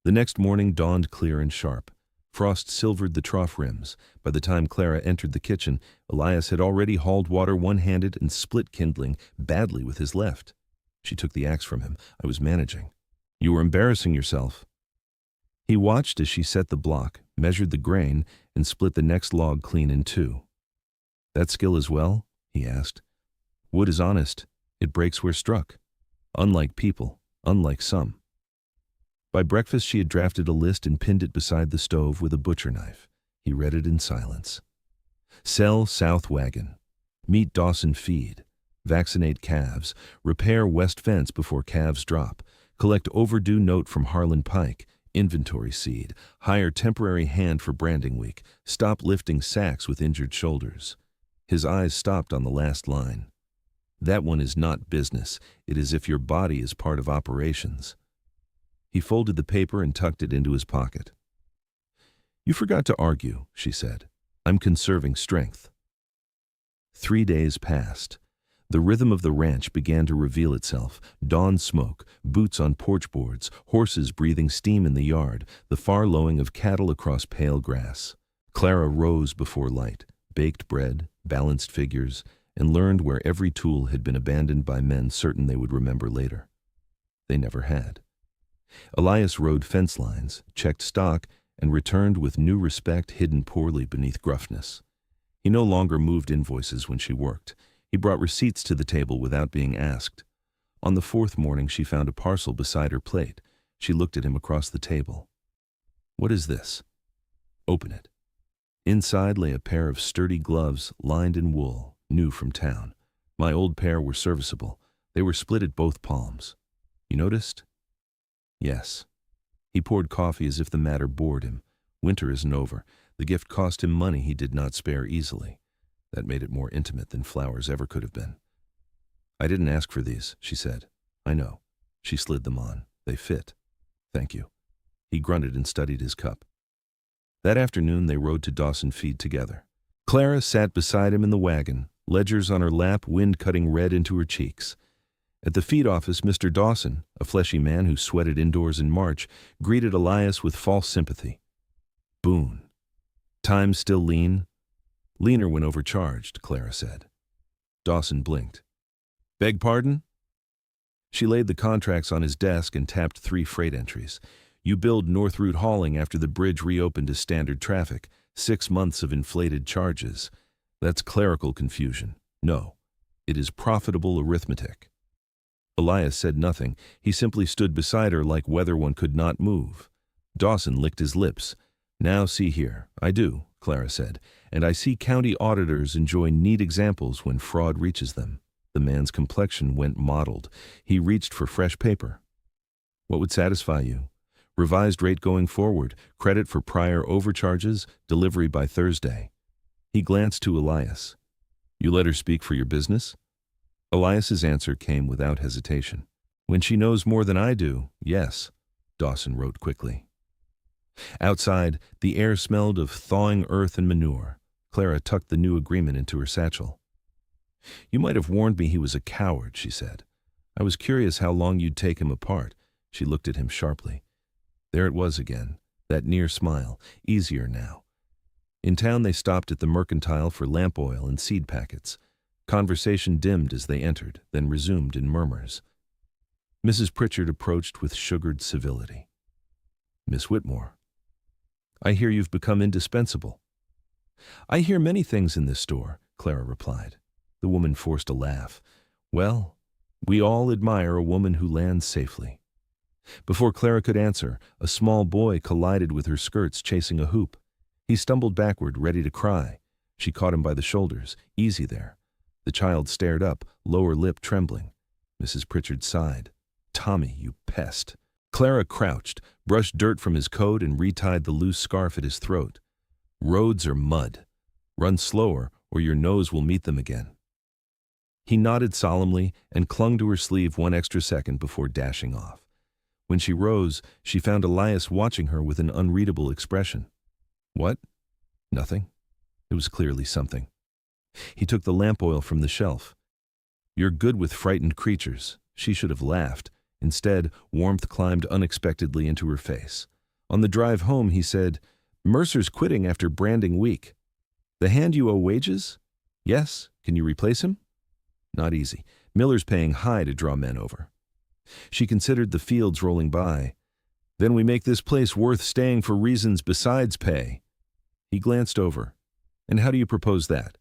The next morning dawned clear and sharp. Frost silvered the trough rims. By the time Clara entered the kitchen, Elias had already hauled water one-handed and split kindling badly with his left. She took the axe from him. "I was managing." "You were embarrassing yourself." He watched as she set the block, measured the grain, and split the next log clean in two. "That skill as well?" he asked. "Wood is honest. It breaks where struck. Unlike people, unlike some." By breakfast she had drafted a list and pinned it beside the stove with a butcher knife. He read it in silence. Sell South Wagon. Meet Dawson Feed. Vaccinate calves. Repair west fence before calves drop. Collect overdue note from Harlan Pike. Inventory seed. Hire temporary hand for branding week. Stop lifting sacks with injured shoulders. His eyes stopped on the last line. That one is not business. It is if your body is part of operations. He folded the paper and tucked it into his pocket. "You forgot to argue," she said. "I'm conserving strength." 3 days passed. The rhythm of the ranch began to reveal itself. Dawn smoke, boots on porch boards, horses breathing steam in the yard, the far lowing of cattle across pale grass. Clara rose before light, baked bread, balanced figures, and learned where every tool had been abandoned by men certain they would remember later. They never had. Elias rode fence lines, checked stock, and returned with new respect hidden poorly beneath gruffness. He no longer moved invoices when she worked. He brought receipts to the table without being asked. On the 4th morning she found a parcel beside her plate. She looked at him across the table. "What is this?" "Open it." Inside lay a pair of sturdy gloves lined in wool, new from town. My old pair were serviceable. They were split at both palms. "You noticed?" "Yes." He poured coffee as if the matter bored him. Winter isn't over. The gift cost him money he did not spare easily. That made it more intimate than flowers ever could have been. "I didn't ask for these," she said. "I know." She slid them on. "They fit." "Thank you." He grunted and studied his cup. That afternoon they rode to Dawson Feed together. Clara sat beside him in the wagon, ledgers on her lap, wind cutting red into her cheeks. At the feed office, Mr. Dawson, a fleshy man who sweated indoors in March, greeted Elias with false sympathy. "Boone. Time still lean?" "Leaner when overcharged," Clara said. Dawson blinked. "Beg pardon?" She laid the contracts on his desk and tapped 3 freight entries. "You billed North Route hauling after the bridge reopened to standard traffic. 6 months of inflated charges. That's clerical confusion. No, it is profitable arithmetic." Elias said nothing. He simply stood beside her like whether one could not move. Dawson licked his lips. "Now see here, I do," Clara said, "and I see county auditors enjoy neat examples when fraud reaches them." The man's complexion went mottled. He reached for fresh paper. "What would satisfy you? Revised rate going forward, credit for prior overcharges, delivery by Thursday." He glanced to Elias. "You let her speak for your business?" Elias's answer came without hesitation. "When she knows more than I do, yes," Dawson wrote quickly. Outside, the air smelled of thawing earth and manure. Clara tucked the new agreement into her satchel. "You might have warned me he was a coward," she said. "I was curious how long you'd take him apart." She looked at him sharply. There it was again, that near smile, easier now. In town they stopped at the mercantile for lamp oil and seed packets. Conversation dimmed as they entered, then resumed in murmurs. Mrs. Pritchard approached with sugared civility. "Miss Whitmore, I hear you've become indispensable." "I hear many things in this store," Clara replied. The woman forced a laugh. "Well, we all admire a woman who lands safely." Before Clara could answer, a small boy collided with her skirts chasing a hoop. He stumbled backward, ready to cry. She caught him by the shoulders. "Easy there." The child stared up, lower lip trembling. Mrs. Pritchard sighed. "Tommy, you pest." Clara crouched, brushed dirt from his coat, and retied the loose scarf at his throat. "Roads are mud. Run slower, or your nose will meet them again." He nodded solemnly and clung to her sleeve one extra second before dashing off. When she rose, she found Elias watching her with an unreadable expression. What? Nothing. It was clearly something. He took the lamp oil from the shelf. You're good with frightened creatures. She should have laughed. Instead, warmth climbed unexpectedly into her face. On the drive home, he said, Mercer's quitting after branding week. The hand you owe wages? Yes. Can you replace him? Not easy. Miller's paying high to draw men over. She considered the fields rolling by. Then we make this place worth staying for reasons besides pay. He glanced over. And how do you propose that?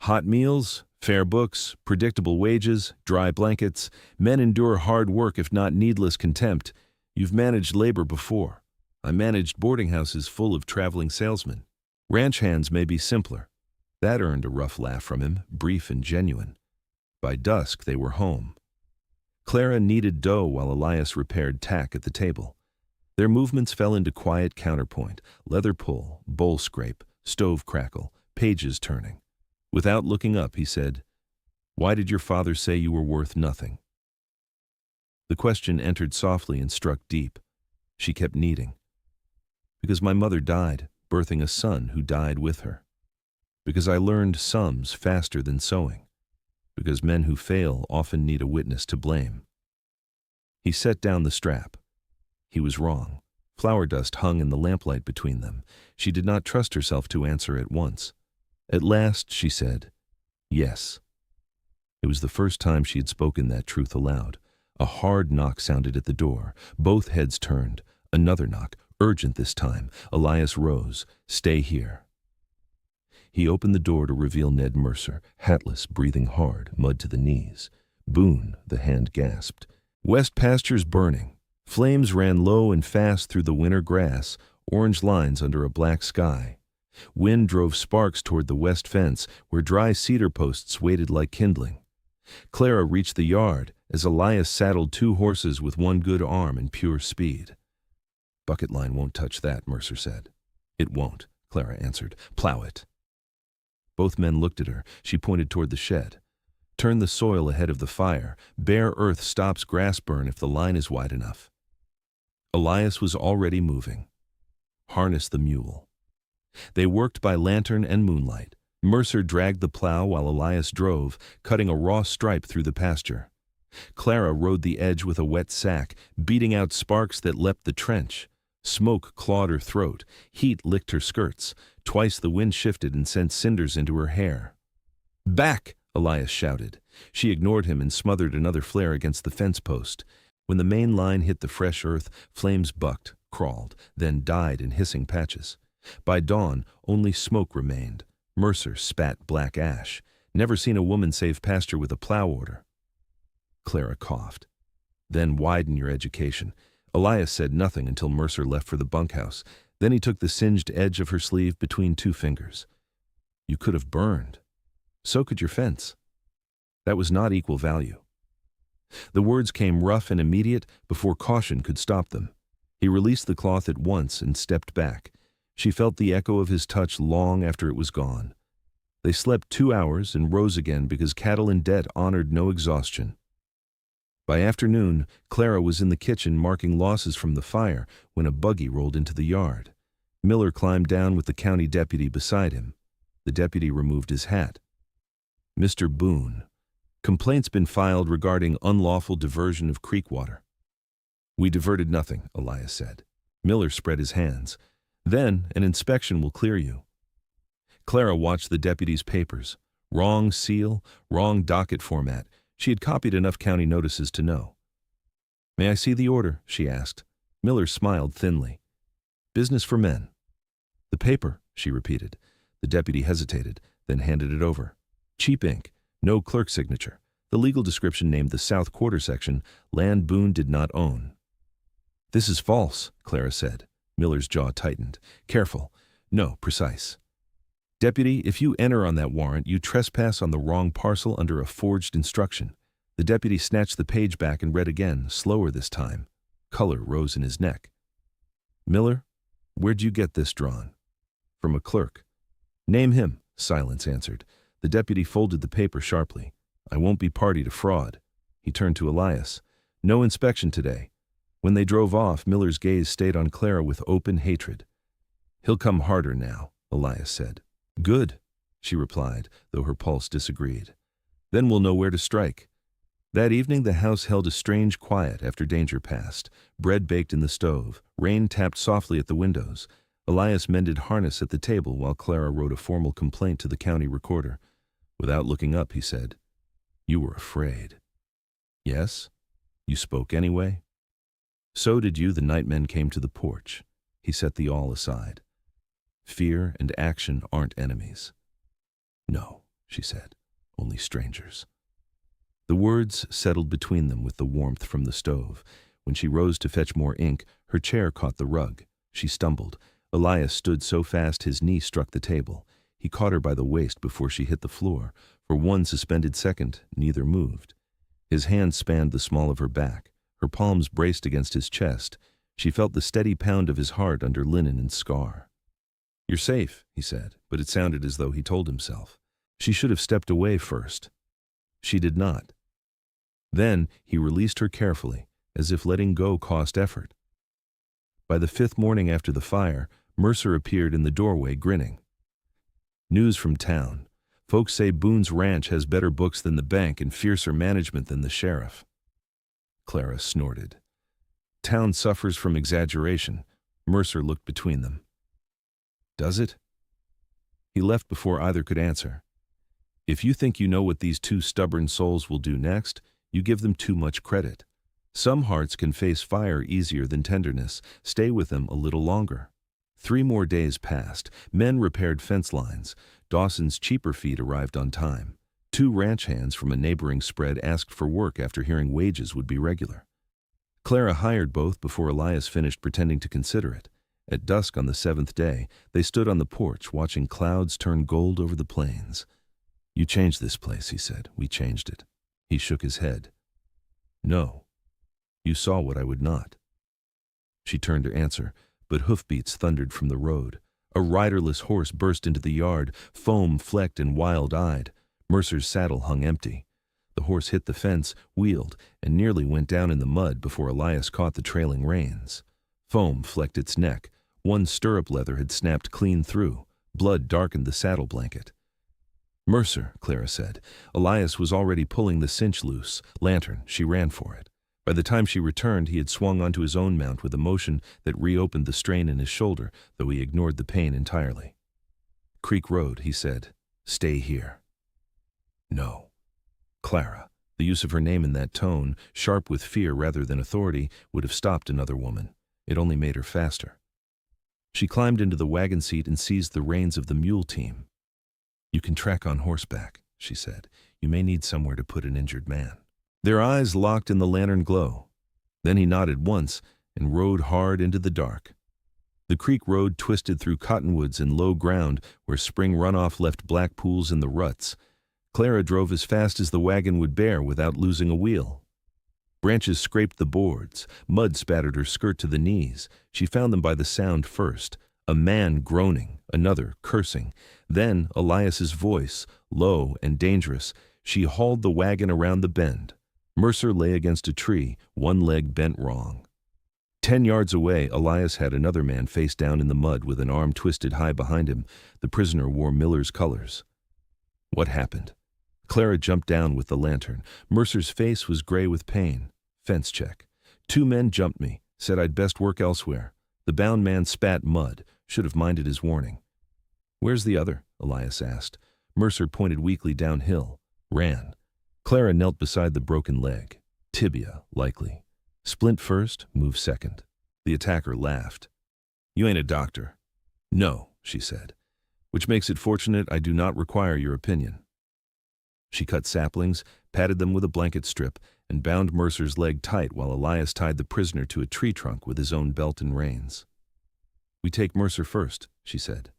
Hot meals, fair books, predictable wages, dry blankets. Men endure hard work if not needless contempt. You've managed labor before. I managed boarding houses full of traveling salesmen. Ranch hands may be simpler. That earned a rough laugh from him, brief and genuine. By dusk, they were home. Clara kneaded dough while Elias repaired tack at the table. Their movements fell into quiet counterpoint, leather pull, bowl scrape, stove crackle, pages turning. Without looking up, he said, Why did your father say you were worth nothing? The question entered softly and struck deep. She kept kneading. Because my mother died, birthing a son who died with her. Because I learned sums faster than sewing. Because men who fail often need a witness to blame. He set down the strap. He was wrong. Flour dust hung in the lamplight between them. She did not trust herself to answer at once. At last she said, Yes. It was the first time she had spoken that truth aloud. A hard knock sounded at the door. Both heads turned. Another knock, urgent this time. Elias rose. Stay here. He opened the door to reveal Ned Mercer, hatless, breathing hard, mud to the knees. Boone, the hand gasped. West pastures burning. Flames ran low and fast through the winter grass, orange lines under a black sky. Wind drove sparks toward the west fence, where dry cedar posts waited like kindling. Clara reached the yard as Elias saddled 2 horses with one good arm and pure speed. Bucket line won't touch that, Mercer said. It won't, Clara answered. Plow it. Both men looked at her. She pointed toward the shed. Turn the soil ahead of the fire. Bare earth stops grass burn if the line is wide enough. Elias was already moving. Harness the mule. They worked by lantern and moonlight. Mercer dragged the plow while Elias drove, cutting a raw stripe through the pasture. Clara rode the edge with a wet sack, beating out sparks that leapt the trench. Smoke clawed her throat. Heat licked her skirts. Twice the wind shifted and sent cinders into her hair. Back! Elias shouted. She ignored him and smothered another flare against the fence post. When the main line hit the fresh earth, flames bucked, crawled, then died in hissing patches. By dawn, only smoke remained. Mercer spat black ash. Never seen a woman save pasture with a plow order. Clara coughed. Then widen your education. Elias said nothing until Mercer left for the bunkhouse. Then he took the singed edge of her sleeve between 2 fingers. You could have burned. So could your fence. That was not equal value. The words came rough and immediate before caution could stop them. He released the cloth at once and stepped back. She felt the echo of his touch long after it was gone. They slept 2 hours and rose again because cattle in debt honored no exhaustion. By afternoon, Clara was in the kitchen marking losses from the fire when a buggy rolled into the yard. Miller climbed down with the county deputy beside him. The deputy removed his hat. Mr. Boone, complaint's been filed regarding unlawful diversion of creek water. We diverted nothing, Elias said. Miller spread his hands. Then an inspection will clear you. Clara watched the deputy's papers. Wrong seal, wrong docket format. She had copied enough county notices to know. May I see the order? She asked. Miller smiled thinly. Business for men. The paper, she repeated. The deputy hesitated, then handed it over. Cheap ink, no clerk signature. The legal description named the South Quarter section, land Boone did not own. This is false, Clara said. Miller's jaw tightened. Careful. No, precise. Deputy, if you enter on that warrant, you trespass on the wrong parcel under a forged instruction. The deputy snatched the page back and read again, slower this time. Color rose in his neck. Miller, where'd you get this drawn? From a clerk. Name him, silence answered. The deputy folded the paper sharply. I won't be party to fraud. He turned to Elias. No inspection today. When they drove off, Miller's gaze stayed on Clara with open hatred. He'll come harder now, Elias said. Good, she replied, though her pulse disagreed. Then we'll know where to strike. That evening the house held a strange quiet after danger passed. Bread baked in the stove. Rain tapped softly at the windows. Elias mended harness at the table while Clara wrote a formal complaint to the county recorder. Without looking up, he said, You were afraid. Yes? You spoke anyway? So did you the night men came to the porch. He set the awl aside. Fear and action aren't enemies. No, she said, only strangers. The words settled between them with the warmth from the stove. When she rose to fetch more ink, her chair caught the rug. She stumbled. Elias stood so fast his knee struck the table. He caught her by the waist before she hit the floor. For one suspended second, neither moved. His hand spanned the small of her back. Her palms braced against his chest. She felt the steady pound of his heart under linen and scar. You're safe, he said, but it sounded as though he told himself. She should have stepped away first. She did not. Then he released her carefully, as if letting go cost effort. By the 5th morning after the fire, Mercer appeared in the doorway grinning. News from town. Folks say Boone's ranch has better books than the bank and fiercer management than the sheriff. Clara snorted. Town suffers from exaggeration. Mercer looked between them. Does it? He left before either could answer. If you think you know what these two stubborn souls will do next, you give them too much credit. Some hearts can face fire easier than tenderness. Stay with them a little longer. 3 more days passed. Men repaired fence lines. Dawson's cheaper feed arrived on time. 2 ranch hands from a neighboring spread asked for work after hearing wages would be regular. Clara hired both before Elias finished pretending to consider it. At dusk on the 7th day, they stood on the porch watching clouds turn gold over the plains. You changed this place, he said. We changed it. He shook his head. No. You saw what I would not. She turned to answer, but hoofbeats thundered from the road. A riderless horse burst into the yard, foam flecked and wild-eyed. Mercer's saddle hung empty. The horse hit the fence, wheeled, and nearly went down in the mud before Elias caught the trailing reins. Foam flecked its neck. One stirrup leather had snapped clean through. Blood darkened the saddle blanket. Mercer, Clara said. Elias was already pulling the cinch loose. Lantern, she ran for it. By the time she returned, he had swung onto his own mount with a motion that reopened the strain in his shoulder, though he ignored the pain entirely. Creek Road, he said. Stay here. No. Clara. The use of her name in that tone, sharp with fear rather than authority, would have stopped another woman. It only made her faster. She climbed into the wagon seat and seized the reins of the mule team. You can track on horseback, she said. You may need somewhere to put an injured man. Their eyes locked in the lantern glow. Then he nodded once and rode hard into the dark. The creek road twisted through cottonwoods and low ground where spring runoff left black pools in the ruts. Clara drove as fast as the wagon would bear without losing a wheel. Branches scraped the boards. Mud spattered her skirt to the knees. She found them by the sound first. A man groaning, another cursing. Then Elias's voice, low and dangerous. She hauled the wagon around the bend. Mercer lay against a tree, one leg bent wrong. 10 yards away, Elias had another man face down in the mud with an arm twisted high behind him. The prisoner wore Miller's colors. What happened? Clara jumped down with the lantern. Mercer's face was gray with pain. Fence check. 2 men jumped me, said I'd best work elsewhere. The bound man spat mud, should have minded his warning. Where's the other? Elias asked. Mercer pointed weakly downhill. Ran. Clara knelt beside the broken leg. Tibia, likely. Splint first, move second. The attacker laughed. You ain't a doctor. No, she said, which makes it fortunate I do not require your opinion. She cut saplings, patted them with a blanket strip, and bound Mercer's leg tight while Elias tied the prisoner to a tree trunk with his own belt and reins. We take Mercer first, she said.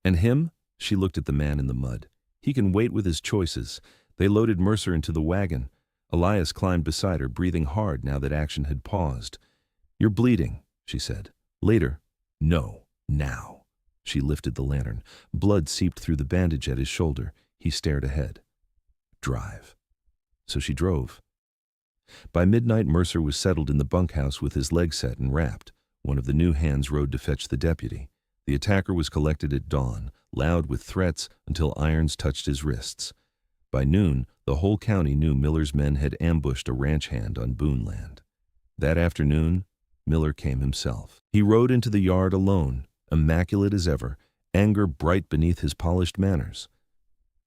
And him? She looked at the man in the mud. He can wait with his choices. They loaded Mercer into the wagon. Elias climbed beside her, breathing hard now that action had paused. You're bleeding, she said. Later. No, now. She lifted the lantern. Blood seeped through the bandage at his shoulder. He stared ahead. Drive. so she drove. By midnight, Mercer was settled in the bunkhouse with his leg set and wrapped. One of the new hands rode to fetch the deputy. The attacker was collected at dawn, loud with threats until irons touched his wrists. By noon, the whole county knew Miller's men had ambushed a ranch hand on Boone land. That afternoon, Miller came himself. He rode into the yard alone, immaculate as ever, anger bright beneath his polished manners.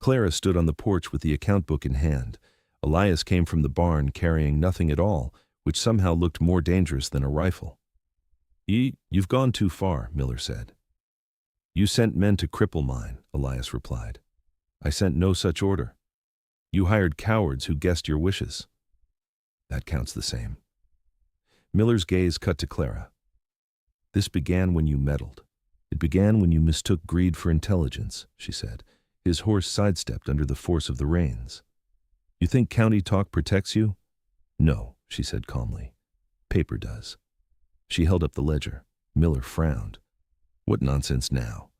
Clara stood on the porch with the account book in hand. Elias came from the barn carrying nothing at all, which somehow looked more dangerous than a rifle. You've gone too far, Miller said. You sent men to cripple mine, Elias replied. I sent no such order. You hired cowards who guessed your wishes. That counts the same. Miller's gaze cut to Clara. This began when you meddled. It began when you mistook greed for intelligence, she said. His horse sidestepped under the force of the reins. You think county talk protects you? No, she said calmly. Paper does. She held up the ledger. Miller frowned. What nonsense now?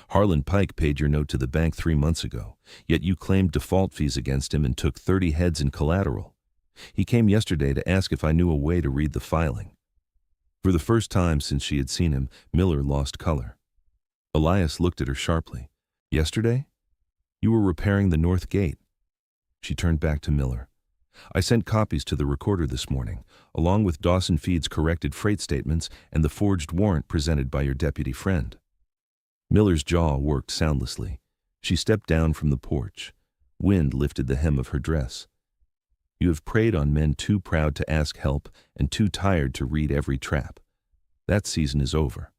Harlan Pike paid your note to the bank 3 months ago, yet you claimed default fees against him and took 30 heads in collateral. He came yesterday to ask if I knew a way to read the filing. For the first time since she had seen him, Miller lost color. Elias looked at her sharply. Yesterday? You were repairing the north gate. She turned back to Miller. I sent copies to the recorder this morning, along with Dawson Feed's corrected freight statements and the forged warrant presented by your deputy friend. Miller's jaw worked soundlessly. She stepped down from the porch. Wind lifted the hem of her dress. You have preyed on men too proud to ask help and too tired to read every trap. That season is over.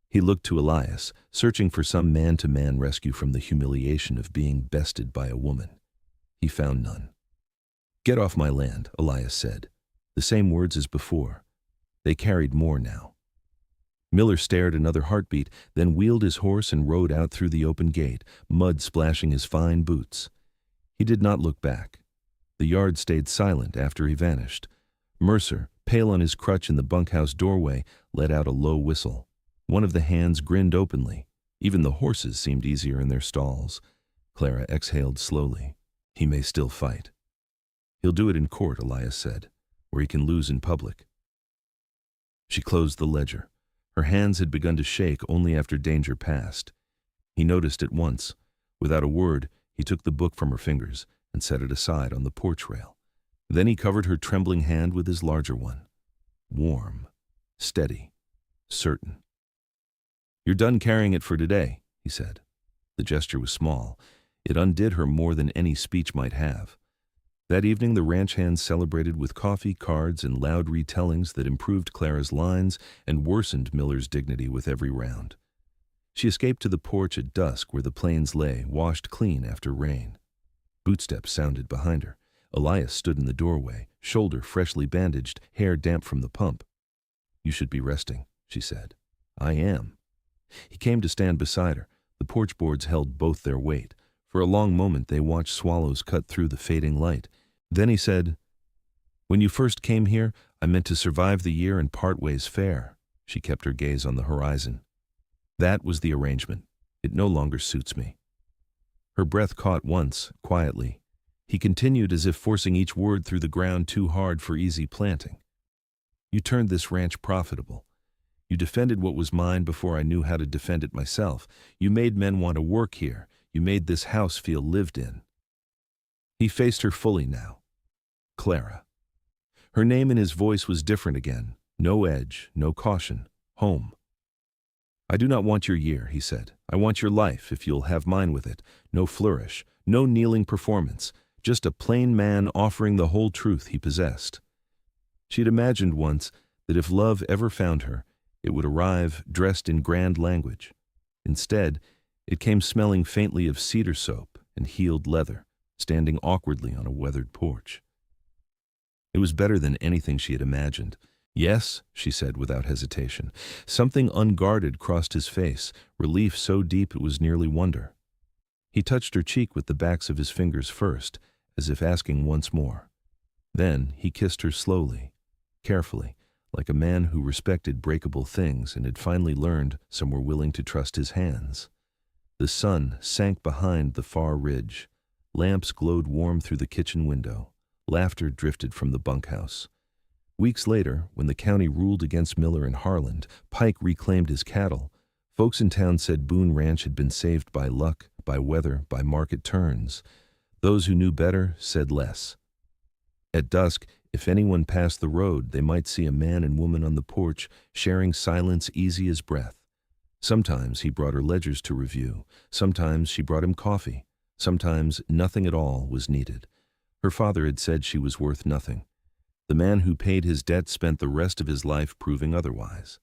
He looked to Elias, searching for some man-to-man rescue from the humiliation of being bested by a woman. He found none. Get off my land, Elias said. The same words as before. They carried more now. Miller stared another heartbeat, then wheeled his horse and rode out through the open gate, mud splashing his fine boots. He did not look back. The yard stayed silent after he vanished. Mercer, pale on his crutch in the bunkhouse doorway, let out a low whistle. One of the hands grinned openly. Even the horses seemed easier in their stalls. Clara exhaled slowly. He may still fight. He'll do it in court, Elias said, where he can lose in public. She closed the ledger. Her hands had begun to shake only after danger passed. He noticed at once. Without a word, he took the book from her fingers and set it aside on the porch rail. Then he covered her trembling hand with his larger one. Warm, steady, certain. You're done carrying it for today, he said. The gesture was small. It undid her more than any speech might have. That evening the ranch hands celebrated with coffee, cards, and loud retellings that improved Clara's lines and worsened Miller's dignity with every round. She escaped to the porch at dusk where the plains lay, washed clean after rain. Bootsteps sounded behind her. Elias stood in the doorway, shoulder freshly bandaged, hair damp from the pump. You should be resting, she said. I am. He came to stand beside her. The porch boards held both their weight. For a long moment they watched swallows cut through the fading light. Then he said, When you first came here, I meant to survive the year and part ways fair. She kept her gaze on the horizon. That was the arrangement. It no longer suits me. Her breath caught once, quietly. He continued as if forcing each word through the ground too hard for easy planting. You turned this ranch profitable. You defended what was mine before I knew how to defend it myself. You made men want to work here. You made this house feel lived in. He faced her fully now. Clara. Her name in his voice was different again. No edge, no caution. Home. I do not want your year, he said. I want your life, if you'll have mine with it. No flourish, no kneeling performance. Just a plain man offering the whole truth he possessed. She'd imagined once that if love ever found her, it would arrive dressed in grand language. Instead, it came smelling faintly of cedar soap and healed leather, standing awkwardly on a weathered porch. It was better than anything she had imagined. Yes, she said without hesitation. Something unguarded crossed his face, relief so deep it was nearly wonder. He touched her cheek with the backs of his fingers first, as if asking once more. Then he kissed her slowly, carefully, like a man who respected breakable things and had finally learned some were willing to trust his hands. The sun sank behind the far ridge. Lamps glowed warm through the kitchen window. Laughter drifted from the bunkhouse. Weeks later, when the county ruled against Miller and Harland, Pike reclaimed his cattle. Folks in town said Boone Ranch had been saved by luck, by weather, by market turns. Those who knew better said less. At dusk, if anyone passed the road, they might see a man and woman on the porch, sharing silence easy as breath. Sometimes he brought her ledgers to review. Sometimes she brought him coffee. Sometimes nothing at all was needed. Her father had said she was worth nothing. The man who paid his debt spent the rest of his life proving otherwise.